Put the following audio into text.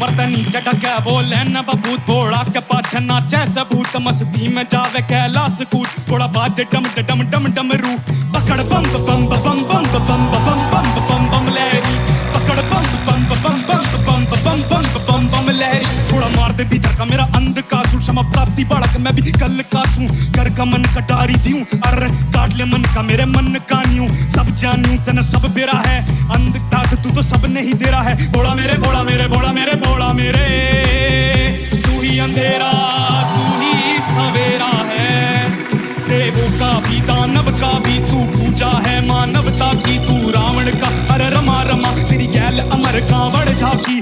ऊपर नीचे टके बोले न बबूत थोड़ा के पाछे नाचे सबूत मस्ती में जावे कैलाश कूद थोड़ा बाजे डम डम डम डम रू पकड़ बम बम बम बम बम बम बम बम बम लहरी पकड़ बम बम बम बम बम बम बम बम बम लहरी थोड़ा मार दे भीतर का मेरा अंध का सुर क्षमा प्राप्ति बालक मैं भी कल का सूं कर का मन कटारी दियूं अरे काट ले मन का मेरे मन का न्यू सब जानूं तने सब बेरा है अंध तात तू तो सब नहीं दे रहा है बोला मेरे बोला मेरे बोला मेरे बोला मेरे तू ही अंधेरा तू ही सवेरा है देवों का भी दानव का भी तू पूजा है मानवता की तू रावण का अरे रमा रमा तेरी गैल अमर कांवड़ झाकी